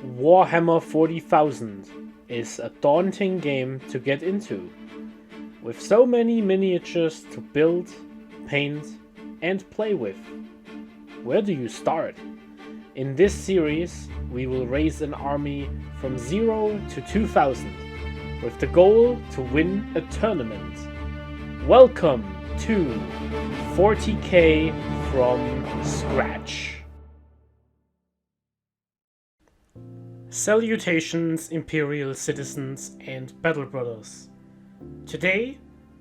Warhammer 40,000 is a daunting game to get into. With so many miniatures to build, paint, and play with. Where do you start? In this series, we will raise an army from 0 to 2000, with the goal to win a tournament. Welcome to 40k from scratch. Salutations, Imperial citizens and battle brothers. Today,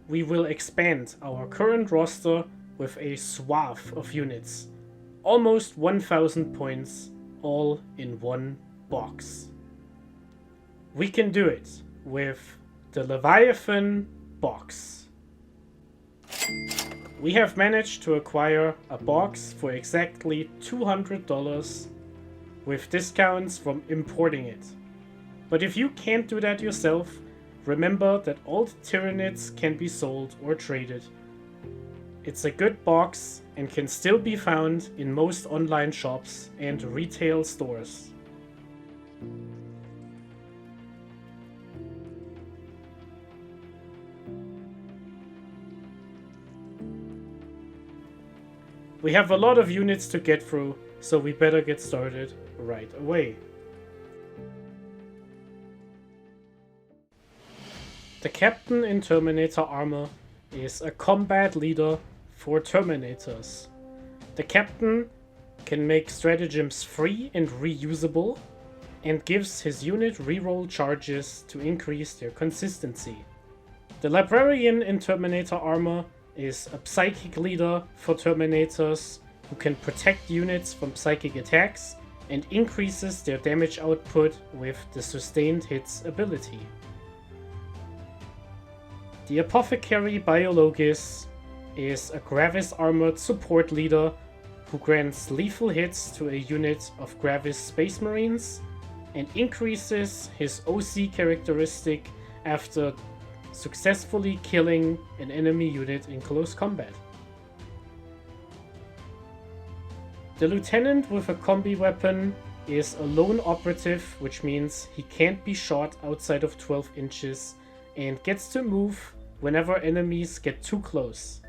we will expand our current roster with a swath of units. Almost 1000 points, all in one box. We can do it with the Leviathan box. We have managed to acquire a box for exactly $200 with discounts from importing it. But if you can't do that yourself, remember that all the Tyranids can be sold or traded. It's a good box and can still be found in most online shops and retail stores. We have a lot of units to get through, so we better get started right away. The Captain in Terminator armor is a combat leader for Terminators. The Captain can make stratagems free and reusable, and gives his unit reroll charges to increase their consistency. The Librarian in Terminator armor is a psychic leader for Terminators who can protect units from psychic attacks and increases their damage output with the sustained hits ability. The Apothecary Biologist is a Gravis armored support leader who grants lethal hits to a unit of Gravis Space Marines and increases his OC characteristic after successfully killing an enemy unit in close combat. The Lieutenant with a combi weapon is a lone operative, which means he can't be shot outside of 12 inches and gets to move whenever enemies get too close.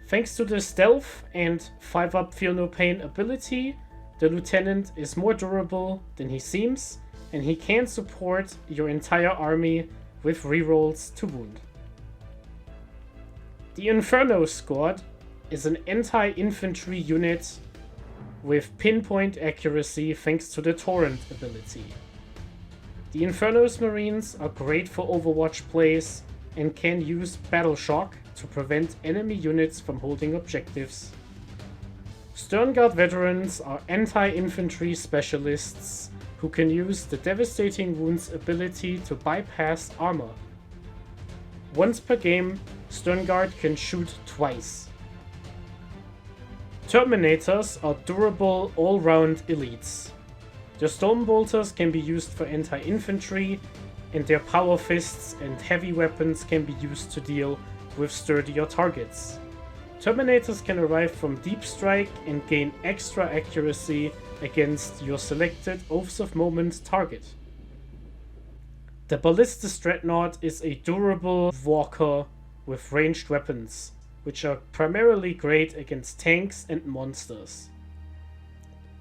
Thanks to the stealth and 5-up feel no pain ability, the Lieutenant is more durable than he seems, and he can support your entire army with rerolls to wound. The Inferno Squad is an anti-infantry unit with pinpoint accuracy thanks to the Torrent ability. The Inferno's Marines are great for Overwatch plays and can use Battle Shock to prevent enemy units from holding objectives. Sternguard Veterans are anti-infantry specialists who can use the Devastating Wounds ability to bypass armor. Once per game, Sternguard can shoot twice. Terminators are durable all-round elites. Their Stormbolters can be used for anti-infantry, and their Power Fists and heavy weapons can be used to deal with sturdier targets. Terminators can arrive from Deep Strike and gain extra accuracy against your selected Oaths of Moment target. The Ballistus Dreadnought is a durable walker with ranged weapons, which are primarily great against tanks and monsters.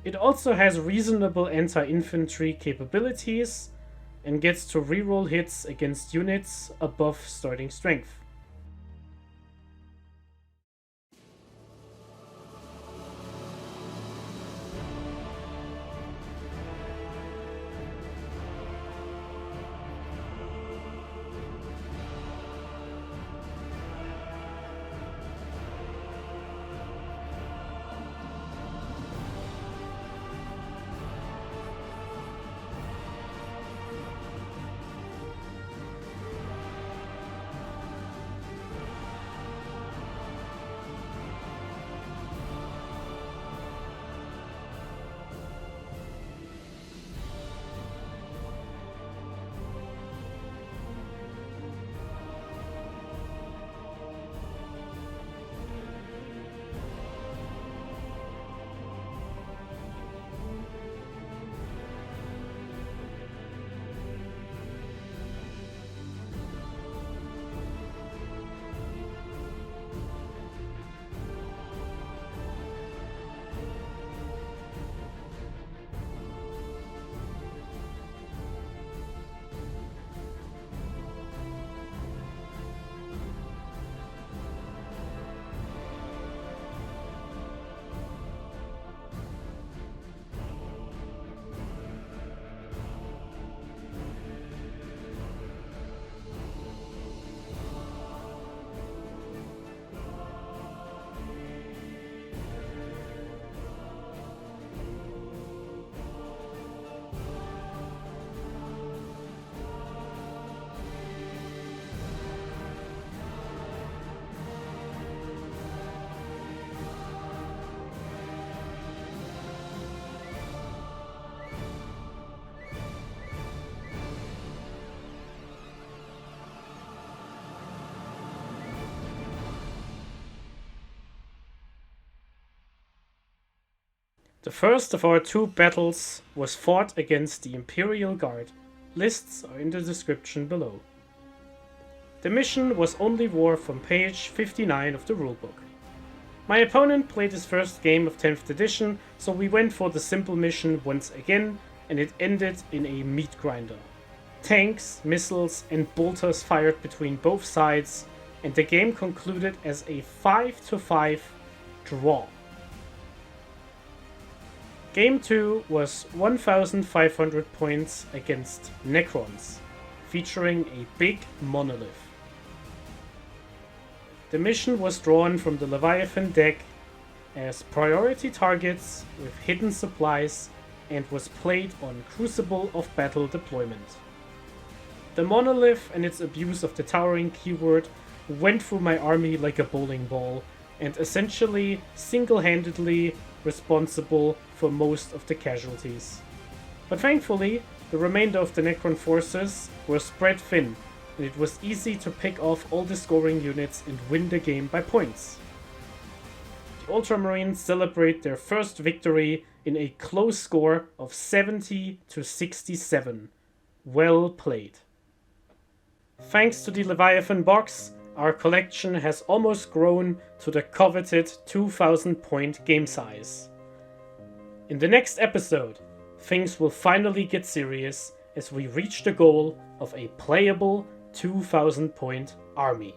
It also has reasonable anti-infantry capabilities and gets to reroll hits against units above starting strength. The first of our 2 battles was fought against the Imperial Guard. Lists are in the description below. The mission was only war from page 59 of the rulebook. My opponent played his first game of 10th edition, so we went for the simple mission once again, and it ended in a meat grinder. Tanks, missiles, and bolters fired between both sides, and the game concluded as a 5-5 draw. Game 2 was 1500 points against Necrons, featuring a big monolith. The mission was drawn from the Leviathan deck as priority targets with hidden supplies and was played on Crucible of Battle deployment. The monolith and its abuse of the towering keyword went through my army like a bowling ball and essentially single-handedly responsible for most of the casualties. But thankfully, the remainder of the Necron forces were spread thin, and it was easy to pick off all the scoring units and win the game by points. The Ultramarines celebrate their first victory in a close score of 70-67. Well played. Thanks to the Leviathan box, our collection has almost grown to the coveted 2000 point game size. In the next episode, things will finally get serious as we reach the goal of a playable 2000 point army.